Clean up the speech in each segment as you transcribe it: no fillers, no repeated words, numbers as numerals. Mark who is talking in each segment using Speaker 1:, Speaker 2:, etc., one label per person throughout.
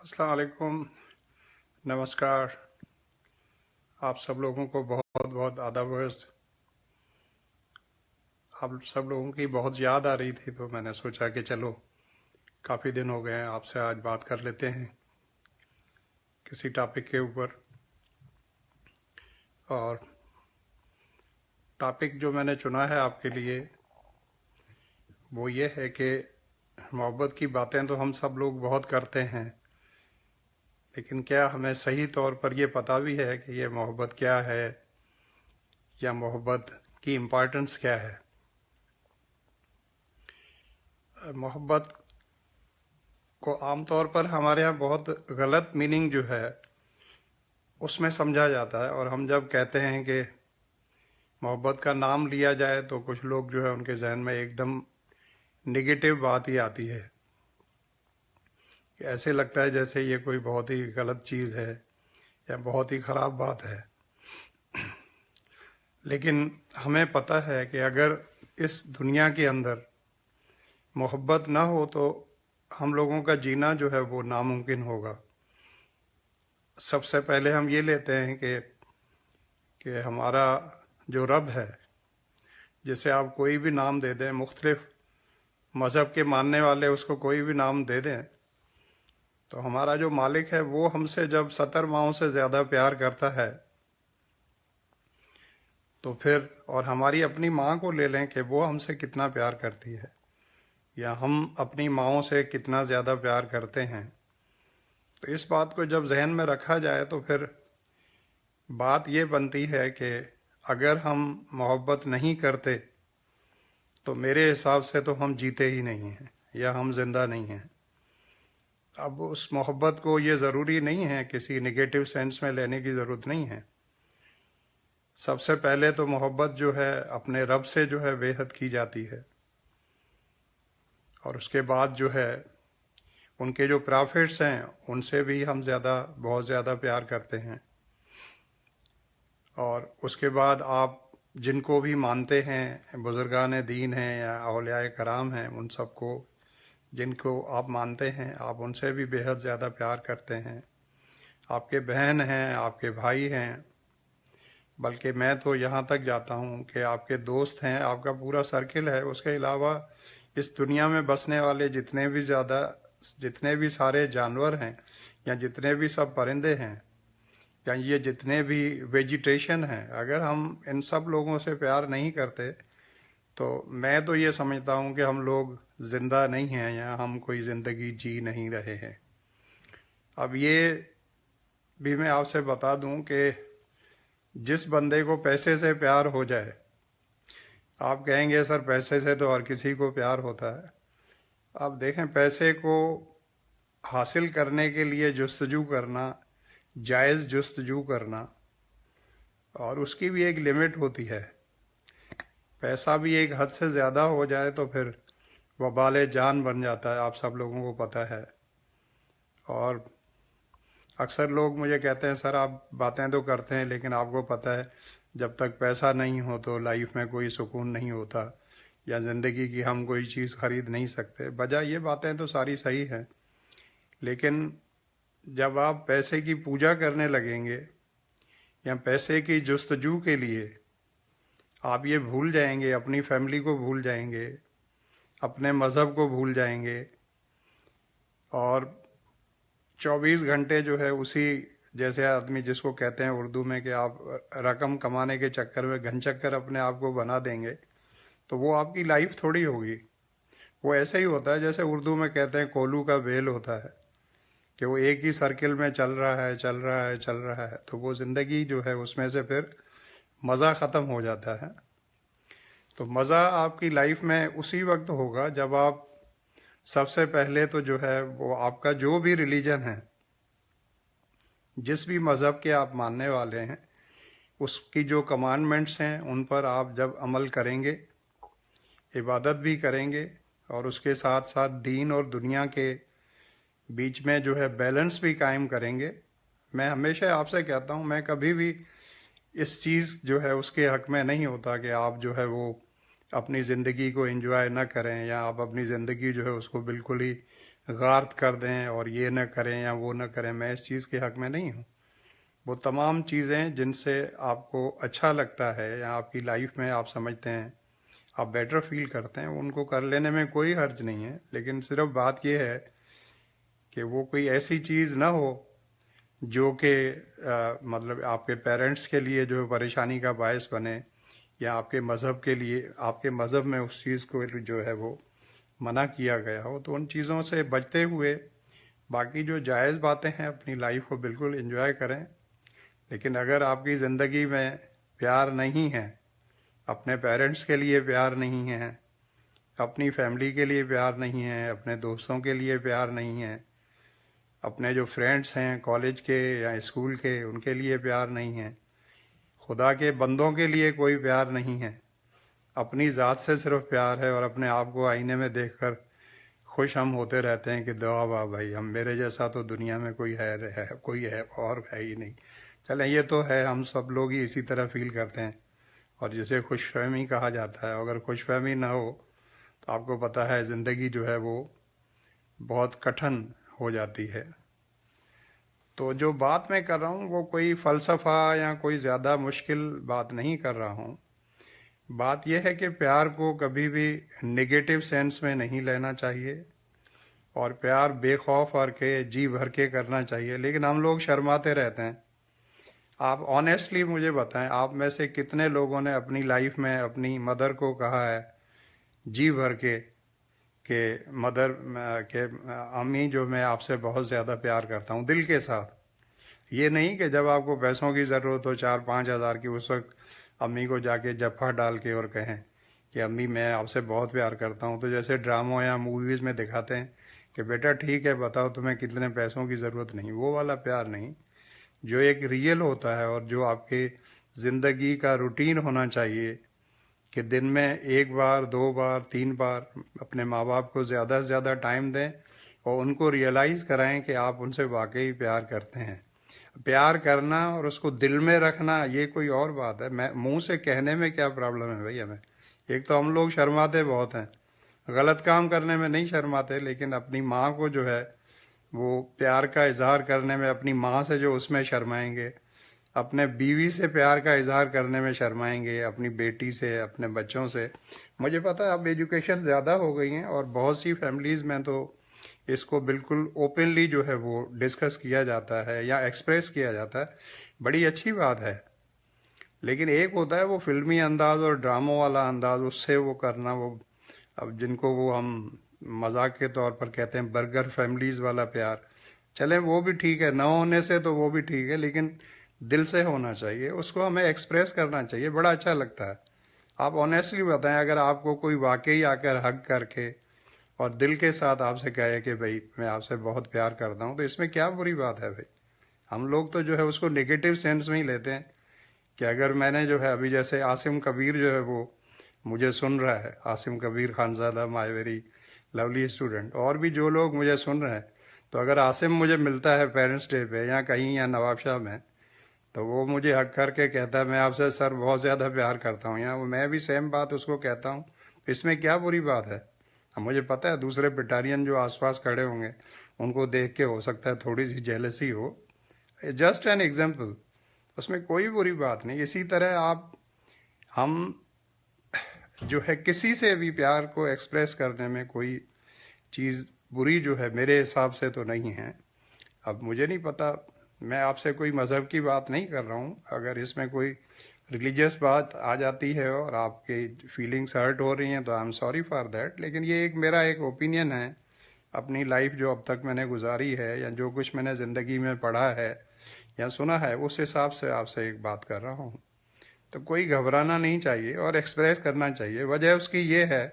Speaker 1: अस्सलाम वालेकुम। नमस्कार। आप सब लोगों को बहुत बहुत आदाब अर्ज़। आप सब लोगों की बहुत याद आ रही थी तो मैंने सोचा कि चलो काफ़ी दिन हो गए हैं, आपसे आज बात कर लेते हैं किसी टॉपिक के ऊपर। और टॉपिक जो मैंने चुना है आपके लिए वो ये है कि मोहब्बत की बातें तो हम सब लोग बहुत करते हैं, लेकिन क्या हमें सही तौर पर ये पता भी है कि ये मोहब्बत क्या है या मोहब्बत की इम्पोर्टेंस क्या है। मोहब्बत को आमतौर पर हमारे यहाँ बहुत गलत मीनिंग जो है उसमें समझा जाता है, और हम जब कहते हैं कि मोहब्बत का नाम लिया जाए तो कुछ लोग जो है उनके जहन में एकदम निगेटिव बात ही आती है। ऐसे लगता है जैसे ये कोई बहुत ही गलत चीज़ है या बहुत ही ख़राब बात है। लेकिन हमें पता है कि अगर इस दुनिया के अंदर मोहब्बत ना हो तो हम लोगों का जीना जो है वो नामुमकिन होगा। सबसे पहले हम ये लेते हैं कि हमारा जो रब है, जिसे आप कोई भी नाम दे दें, मुख्तलिफ मज़हब के मानने वाले उसको कोई भी नाम दे दें, तो हमारा जो मालिक है वो हमसे जब 70 माहों से ज़्यादा प्यार करता है तो फिर, और हमारी अपनी माँ को ले लें कि वो हमसे कितना प्यार करती है या हम अपनी माँओं से कितना ज़्यादा प्यार करते हैं, तो इस बात को जब जहन में रखा जाए तो फिर बात ये बनती है कि अगर हम मोहब्बत नहीं करते तो मेरे हिसाब से तो हम जीते ही नहीं हैं या हम जिंदा नहीं हैं। अब उस मोहब्बत को ये ज़रूरी नहीं है, किसी नेगेटिव सेंस में लेने की ज़रूरत नहीं है। सबसे पहले तो मोहब्बत जो है अपने रब से जो है बेहद की जाती है, और उसके बाद जो है उनके जो प्रॉफिट्स हैं उनसे भी हम बहुत ज़्यादा प्यार करते हैं। और उसके बाद आप जिनको भी मानते हैं, बुज़ुर्गान दीन हैं या औलियाए कराम हैं, उन सबको जिनको आप मानते हैं आप उनसे भी बेहद ज़्यादा प्यार करते हैं। आपके बहन हैं, आपके भाई हैं, बल्कि मैं तो यहाँ तक जाता हूँ कि आपके दोस्त हैं, आपका पूरा सर्किल है। उसके अलावा इस दुनिया में बसने वाले जितने भी सारे जानवर हैं या जितने भी सब परिंदे हैं या ये जितने भी वेजिटेशन हैं, अगर हम इन सब लोगों से प्यार नहीं करते तो मैं तो ये समझता हूँ कि हम लोग ज़िंदा नहीं हैं या हम कोई ज़िंदगी जी नहीं रहे हैं। अब ये भी मैं आपसे बता दूं कि जिस बंदे को पैसे से प्यार हो जाए, आप कहेंगे सर पैसे से तो हर किसी को प्यार होता है। आप देखें, पैसे को हासिल करने के लिए जुस्तजू करना, जायज़ जुस्तजू करना, और उसकी भी एक लिमिट होती है। पैसा भी एक हद से ज़्यादा हो जाए तो फिर वबाल जान बन जाता है, आप सब लोगों को पता है। और अक्सर लोग मुझे कहते हैं सर आप बातें तो करते हैं लेकिन आपको पता है जब तक पैसा नहीं हो तो लाइफ में कोई सुकून नहीं होता या ज़िंदगी की हम कोई चीज़ ख़रीद नहीं सकते। बजाय ये बातें तो सारी सही हैं, लेकिन जब आप पैसे की पूजा करने लगेंगे या पैसे की जुस्तजू के लिए आप ये भूल जाएंगे, अपनी फैमिली को भूल जाएंगे, अपने मज़हब को भूल जाएंगे, और 24 घंटे जो है उसी, जैसे आदमी जिसको कहते हैं उर्दू में कि आप रकम कमाने के चक्कर में घनचक्कर अपने आप को बना देंगे, तो वो आपकी लाइफ थोड़ी होगी। वो ऐसे ही होता है जैसे उर्दू में कहते हैं कोलू का बेल होता है, कि वो एक ही सर्किल में चल रहा है चल रहा है चल रहा है, तो वो ज़िंदगी जो है उसमें से फिर मज़ा ख़त्म हो जाता है। तो मज़ा आपकी लाइफ में उसी वक्त होगा जब आप सबसे पहले तो जो है वो आपका जो भी रिलीजन है, जिस भी मज़हब के आप मानने वाले हैं, उसकी जो कमांडमेंट्स हैं उन पर आप जब अमल करेंगे, इबादत भी करेंगे, और उसके साथ साथ दीन और दुनिया के बीच में जो है बैलेंस भी कायम करेंगे। मैं हमेशा आपसे कहता हूँ, मैं कभी भी इस चीज़ जो है उसके हक़ में नहीं होता कि आप जो है वो अपनी ज़िंदगी को एंजॉय ना करें या आप अपनी ज़िंदगी जो है उसको बिल्कुल ही غارت کر دیں اور یہ نہ کریں یا وہ نہ کریں، میں اس چیز کے حق میں نہیں ہوں۔ وہ تمام چیزیں جن سے آپ کو اچھا لگتا ہے یا آپ کی لائف میں آپ سمجھتے ہیں آپ بیٹر فیل کرتے ہیں، ان کو کر لینے میں کوئی حرج نہیں ہے، لیکن صرف بات یہ ہے کہ وہ کوئی ایسی چیز نہ ہو جو کہ مطلب آپ کے پیرنٹس کے لیے جو پریشانی کا باعث بنے، یا آپ کے مذہب کے لیے، آپ کے مذہب میں اس چیز کو جو ہے وہ منع کیا گیا ہو۔ تو ان چیزوں سے بچتے ہوئے باقی جو جائز باتیں ہیں اپنی لائف کو بالکل انجوائے کریں، لیکن اگر آپ کی زندگی میں پیار نہیں ہے، اپنے پیرنٹس کے لیے پیار نہیں ہے، اپنی فیملی کے لیے پیار نہیں ہے، اپنے دوستوں کے لیے پیار نہیں ہے، اپنے جو فرینڈس ہیں کالج کے یا اسکول کے ان کے لیے پیار نہیں ہے، خدا کے بندوں کے لیے کوئی پیار نہیں ہے، اپنی ذات سے صرف پیار ہے، اور اپنے آپ کو آئینے میں دیکھ کر خوش ہم ہوتے رہتے ہیں کہ دعا واہ بھائی، ہم میرے جیسا تو دنیا میں کوئی ہے اور ہے ہی نہیں۔ چلیں یہ تو ہے، ہم سب لوگ ہی اسی طرح فیل کرتے ہیں، اور جسے خوش فہمی کہا جاتا ہے، اگر خوش فہمی نہ ہو تو آپ کو پتہ ہے زندگی جو ہے وہ بہت کٹھن ہو جاتی ہے۔ تو جو بات میں کر رہا ہوں وہ کوئی فلسفہ یا کوئی زیادہ مشکل بات نہیں کر رہا ہوں، بات یہ ہے کہ پیار کو کبھی بھی نگیٹو سینس میں نہیں لینا چاہیے، اور پیار بے خوف اور کے جی بھر کے کرنا چاہیے، لیکن ہم لوگ شرماتے رہتے ہیں۔ آپ آنیسٹلی مجھے بتائیں، آپ میں سے کتنے لوگوں نے اپنی لائف میں اپنی مدر کو کہا ہے جی بھر کے کہ مدر کہ امی جو میں آپ سے بہت زیادہ پیار کرتا ہوں، دل کے ساتھ؟ یہ نہیں کہ جب آپ کو پیسوں کی ضرورت ہو 4-5 ہزار کی، اس وقت امی کو جا کے جفا ڈال کے اور کہیں کہ امی میں آپ سے بہت پیار کرتا ہوں، تو جیسے ڈراموں یا موویز میں دکھاتے ہیں کہ بیٹا ٹھیک ہے بتاؤ تمہیں کتنے پیسوں کی ضرورت، نہیں، وہ والا پیار نہیں۔ جو ایک ریئل ہوتا ہے اور جو آپ کے زندگی کا روٹین ہونا چاہیے کہ دن میں 1 بار 2 بار 3 بار اپنے ماں باپ کو زیادہ سے زیادہ ٹائم دیں اور ان کو ریئلائز کرائیں کہ آپ ان سے واقعی پیار کرتے ہیں۔ پیار کرنا اور اس کو دل میں رکھنا یہ کوئی اور بات ہے، میں منہ سے کہنے میں کیا پرابلم ہے بھائی ہمیں؟ ایک تو ہم لوگ شرماتے بہت ہیں، غلط کام کرنے میں نہیں شرماتے، لیکن اپنی ماں کو جو ہے وہ پیار کا اظہار کرنے میں اپنی ماں سے جو اس میں شرمائیں گے، اپنے بیوی سے پیار کا اظہار کرنے میں شرمائیں گے، اپنی بیٹی سے، اپنے بچوں سے۔ مجھے پتہ ہے اب ایجوکیشن زیادہ ہو گئی ہیں اور بہت سی فیملیز میں تو اس کو بالکل اوپنلی جو ہے وہ ڈسکس کیا جاتا ہے یا ایکسپریس کیا جاتا ہے، بڑی اچھی بات ہے۔ لیکن ایک ہوتا ہے وہ فلمی انداز اور ڈراموں والا انداز، اس سے وہ کرنا، وہ اب جن کو وہ ہم مذاق کے طور پر کہتے ہیں برگر فیملیز والا پیار، چلیں وہ بھی ٹھیک ہے، نہ ہونے سے تو وہ بھی ٹھیک ہے، لیکن دل سے ہونا چاہیے، اس کو ہمیں ایکسپریس کرنا چاہیے، بڑا اچھا لگتا ہے۔ آپ آنیسٹلی بتائیں، اگر آپ کو کوئی واقعی آ کر ہگ کر کے اور دل کے ساتھ آپ سے کہے کہ بھائی میں آپ سے بہت پیار کرتا ہوں، تو اس میں کیا بری بات ہے بھائی؟ ہم لوگ تو جو ہے اس کو نگیٹو سینس میں ہی لیتے ہیں کہ اگر میں نے جو ہے ابھی جیسے عاصم کبیر جو ہے وہ مجھے سن رہا ہے، Asim Kabir Khanzada my very lovely student, اور بھی جو لوگ مجھے سن رہے ہیں، تو اگر عاصم مجھے ملتا ہے پیرنٹس ڈے پہ یا کہیں یا نواب شاہ میں، تو وہ مجھے حق کر کے کہتا ہے میں آپ سے سر بہت زیادہ پیار کرتا ہوں، یا میں بھی سیم بات اس کو کہتا ہوں، اس میں کیا بری بات ہے؟ اب مجھے پتہ ہے دوسرے پٹارین جو آس پاس کھڑے ہوں گے ان کو دیکھ کے ہو سکتا ہے تھوڑی سی جیلسی ہو، جسٹ این ایگزامپل، اس میں کوئی بری بات نہیں۔ اسی طرح ہم جو ہے کسی سے بھی پیار کو ایکسپریس کرنے میں کوئی چیز بری جو ہے میرے حساب سے تو نہیں ہے۔ اب مجھے نہیں پتا، میں آپ سے کوئی مذہب کی بات نہیں کر رہا ہوں، اگر اس میں کوئی ریلیجیس بات آ جاتی ہے اور آپ کی فیلنگس ہرٹ ہو رہی ہیں تو I am sorry for that, لیکن یہ میرا ایک اوپینین ہے، اپنی لائف جو اب تک میں نے گزاری ہے یا جو کچھ میں نے زندگی میں پڑھا ہے یا سنا ہے، اس حساب سے آپ سے ایک بات کر رہا ہوں۔ تو کوئی گھبرانا نہیں چاہیے اور ایکسپریس کرنا چاہیے، وجہ اس کی یہ ہے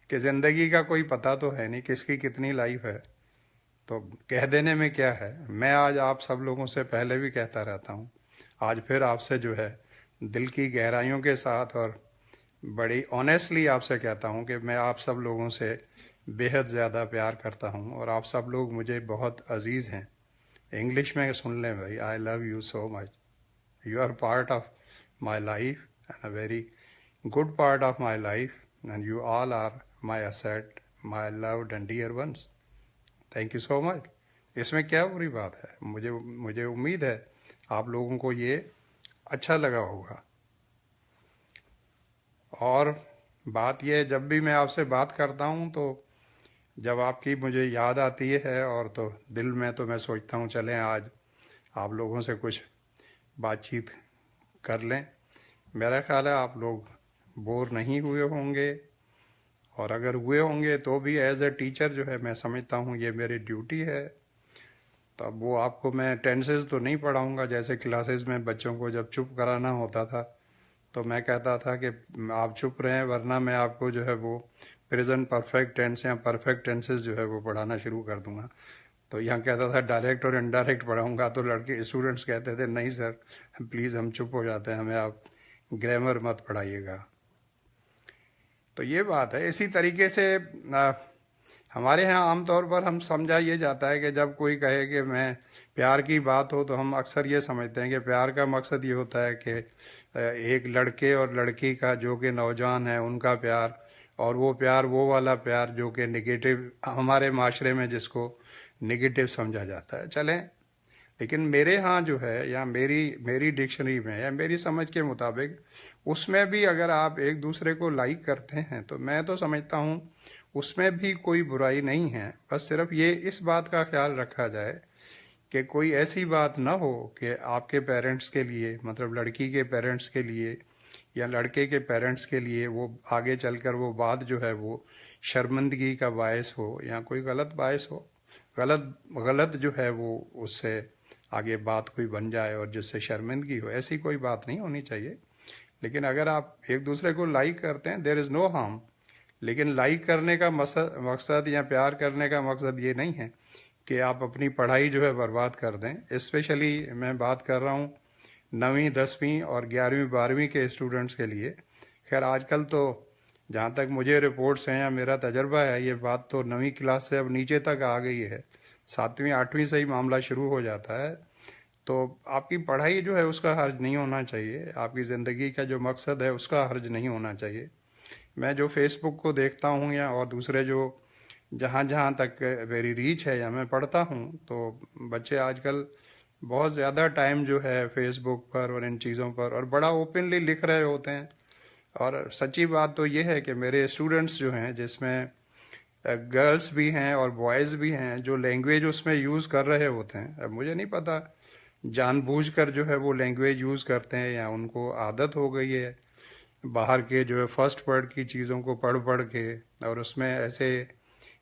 Speaker 1: کہ زندگی کا کوئی پتہ تو ہے نہیں کس کی کتنی لائف ہے، تو کہہ دینے میں کیا ہے۔ میں آج آپ سب لوگوں سے پہلے بھی کہتا رہتا ہوں، آج پھر آپ سے جو ہے دل کی گہرائیوں کے ساتھ اور بڑی آنیسٹلی آپ سے کہتا ہوں کہ میں آپ سب لوگوں سے بے حد زیادہ پیار کرتا ہوں اور آپ سب لوگ مجھے بہت عزیز ہیں۔ انگلش میں سن لیں بھائی، I love you so much, you are part of my life and a very good part of my life, and you all are my asset, my loved and dear ones. Thank you so much. इसमें क्या बुरी बात है? मुझे उम्मीद है आप लोगों को ये अच्छा लगा होगा। और बात यह है, जब भी मैं आपसे बात करता हूँ तो जब आपकी मुझे याद आती है और तो दिल में तो मैं सोचता हूँ चलें आज आप लोगों से कुछ बातचीत कर लें। मेरा ख्याल है आप लोग बोर नहीं हुए होंगे, और अगर हुए होंगे तो भी एज ए टीचर जो है मैं समझता हूँ ये मेरी ड्यूटी है। तब वो आपको मैं टेंसेस तो नहीं पढ़ाऊँगा, जैसे क्लासेस में बच्चों को जब चुप कराना होता था तो मैं कहता था कि आप चुप रहें वरना मैं आपको जो है वो प्रेजेंट परफेक्ट टेंस या परफेक्ट टेंसेस जो है वो पढ़ाना शुरू कर दूंगा। तो यहाँ कहता था डायरेक्ट और इनडायरेक्ट पढ़ाऊंगा, तो लड़के स्टूडेंट्स कहते थे नहीं सर प्लीज़ हम चुप हो जाते हैं, हमें आप ग्रामर मत पढ़ाइएगा। तो ये बात है। इसी तरीके से हमारे यहाँ आमतौर पर हम समझा ये जाता है कि जब कोई कहे कि मैं प्यार की बात हो तो हम अक्सर ये समझते हैं कि प्यार का मकसद ये होता है कि एक लड़के और लड़की का जो कि नौजवान है उनका प्यार, और वो प्यार वो वाला प्यार जो कि निगेटिव हमारे माशरे में जिसको निगेटिव समझा जाता है। चलें, लेकिन मेरे यहाँ जो है या मेरी मेरी डिक्शनरी में या मेरी समझ के मुताबिक उसमें भी अगर आप एक दूसरे को लाइक करते हैं तो मैं तो समझता हूँ उसमें भी कोई बुराई नहीं है। बस सिर्फ ये इस बात का ख्याल रखा जाए कि कोई ऐसी बात ना हो कि आपके पेरेंट्स के लिए, मतलब लड़की के पेरेंट्स के लिए या लड़के के पेरेंट्स के लिए वो आगे चलकर वो बात जो है वो शर्मिंदगी का बायस हो या कोई गलत बायस हो, गलत गलत जो है वो उससे आगे बात कोई बन जाए और जिससे शर्मिंदगी हो। ऐसी कोई बात नहीं होनी चाहिए। लेकिन अगर आप एक दूसरे को लाइक करते हैं देयर इज़ नो हार्म। लेकिन लाइक करने का मकसद या प्यार करने का मकसद ये नहीं है कि आप अपनी पढ़ाई जो है बर्बाद कर दें। स्पेशली मैं बात कर रहा हूँ 9वीं 10वीं और 11वीं 12वीं के स्टूडेंट्स के लिए। खैर आजकल तो जहाँ तक मुझे रिपोर्ट्स हैं या मेरा तजर्बा है, ये बात तो 9वीं क्लास से अब नीचे तक आ गई है, 7वीं 8वीं से ही मामला शुरू हो जाता है। तो आपकी पढ़ाई जो है उसका हर्ज नहीं होना चाहिए, आपकी ज़िंदगी का जो मकसद है उसका हर्ज नहीं होना चाहिए। मैं जो फेसबुक को देखता हूँ या और दूसरे जो जहाँ जहाँ तक मेरी रीच है या मैं पढ़ता हूँ, तो बच्चे आजकल बहुत ज़्यादा टाइम जो है फेसबुक पर और इन चीज़ों पर और बड़ा ओपनली लिख रहे होते हैं। और सच्ची बात तो ये है कि मेरे स्टूडेंट्स जो हैं जिसमें गर्ल्स भी हैं और बॉयज़ भी हैं, जो लैंग्वेज उसमें यूज़ कर रहे होते हैं, अब मुझे नहीं पता जानबूझकर जो है वो लैंग्वेज यूज़ करते हैं या उनको आदत हो गई है बाहर के जो है फर्स्ट वर्ड की चीज़ों को पढ़ पढ़ के, और उसमें ऐसे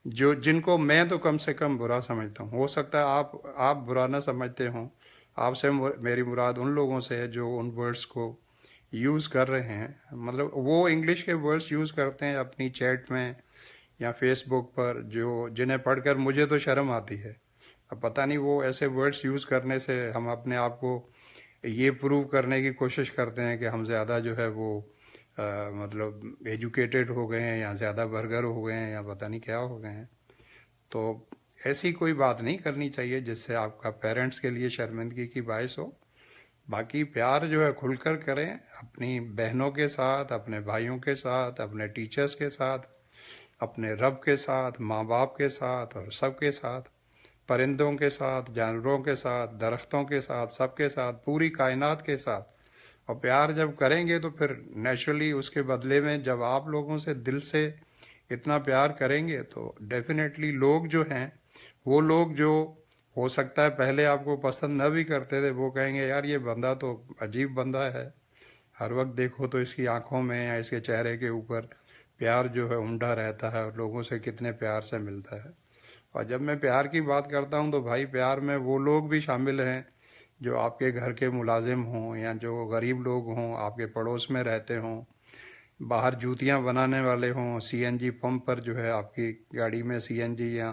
Speaker 1: जो जिनको मैं तो कम से कम बुरा समझता हूँ। हो सकता है आप बुरा ना समझते हों, आपसे मेरी मुराद उन लोगों से है जो उन वर्ड्स को यूज़ कर रहे हैं, मतलब वो इंग्लिश के वर्ड्स यूज़ करते हैं अपनी चैट में या फेसबुक पर, जो जिन्हें पढ़कर मुझे तो शर्म आती है। अब पता नहीं वो ऐसे वर्ड्स यूज़ करने से हम अपने आप को ये प्रूव करने की कोशिश करते हैं कि हम ज़्यादा जो है वो मतलब एजुकेटेड हो गए हैं या ज़्यादा बर्गर हो गए हैं या पता नहीं क्या हो गए हैं। तो ऐसी कोई बात नहीं करनी चाहिए जिससे आपका पेरेंट्स के लिए शर्मिंदगी की बायस हो। बाकी प्यार जो है खुलकर करें, अपनी बहनों के साथ, अपने भाइयों के साथ, अपने टीचर्स के साथ, अपने रब के साथ, माँ बाप के साथ और सबके साथ, परिंदों के साथ, जानवरों के साथ, दरख्तों के साथ, सबके साथ, पूरी कायनात के साथ। और प्यार जब करेंगे तो फिर नेचुरली उसके बदले में जब आप लोगों से दिल से इतना प्यार करेंगे तो डेफिनेटली लोग जो हैं, वो लोग जो हो सकता है पहले आपको पसंद न भी करते थे, वो कहेंगे यार ये बंदा तो अजीब बंदा है, हर वक्त देखो तो इसकी आंखों में या इसके चेहरे के ऊपर प्यार जो है उमड़ा रहता है और लोगों से कितने प्यार से मिलता है। और जब मैं प्यार की बात करता हूँ तो भाई प्यार में वो लोग भी शामिल हैं जो आपके घर के मुलाजिम हों या जो गरीब लोग हों, आपके पड़ोस में रहते हों, बाहर जूतियाँ बनाने वाले हों, सीएनजी पंप पर जो है आपकी गाड़ी में सीएनजी या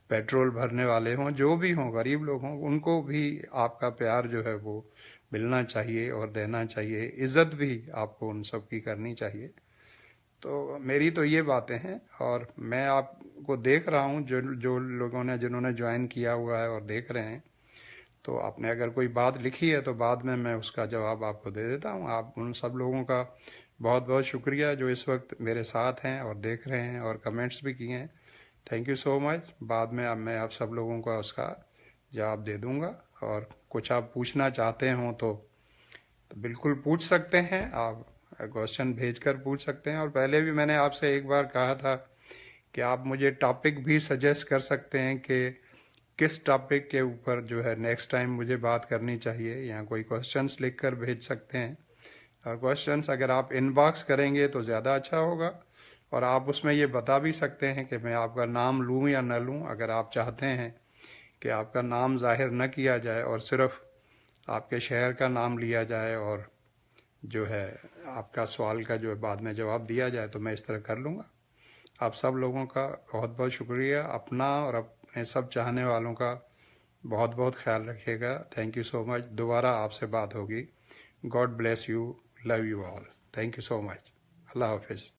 Speaker 1: पेट्रोल भरने वाले हों, जो भी हों, गरीब लोग हों, उनको भी आपका प्यार जो है वो मिलना चाहिए और देना चाहिए। इज़्ज़त भी आपको उन सब की करनी चाहिए। तो मेरी तो ये बातें हैं, और मैं आपको देख रहा हूँ जो जो लोगों ने जिन्होंने ज्वाइन किया हुआ है और देख रहे हैं, तो आपने अगर कोई बात लिखी है तो बाद में मैं उसका जवाब आपको दे देता हूँ। आप उन सब लोगों का बहुत बहुत शुक्रिया जो इस वक्त मेरे साथ हैं और देख रहे हैं और कमेंट्स भी किए हैं। Thank you so much. बाद में अब मैं आप सब लोगों का उसका जवाब दे दूंगा, और कुछ आप पूछना चाहते हो तो बिल्कुल पूछ सकते हैं। आप क्वेश्चन भेजकर पूछ सकते हैं, और पहले भी मैंने आपसे एक बार कहा था कि आप मुझे टॉपिक भी सजेस्ट कर सकते हैं कि किस टॉपिक के ऊपर जो है नेक्स्ट टाइम मुझे बात करनी चाहिए, या कोई क्वेश्चंस लिख कर भेज सकते हैं। और क्वेश्चंस अगर आप इनबॉक्स करेंगे तो ज़्यादा अच्छा होगा, और आप उसमें ये बता भी सकते हैं कि मैं आपका नाम लूँ या न लूँ। अगर आप चाहते हैं कि आपका नाम जाहिर न किया जाए और सिर्फ आपके शहर का नाम लिया जाए, और जो है आपका सवाल का जो है बाद में जवाब दिया जाए, तो मैं इस तरह कर लूँगा। आप सब लोगों का बहुत बहुत शुक्रिया। अपना और अपने सब चाहने वालों का बहुत बहुत ख्याल रखिएगा। Thank you so much. दोबारा आपसे बात होगी। God bless you, love you all. Thank you so much. अल्लाह हाफिज़।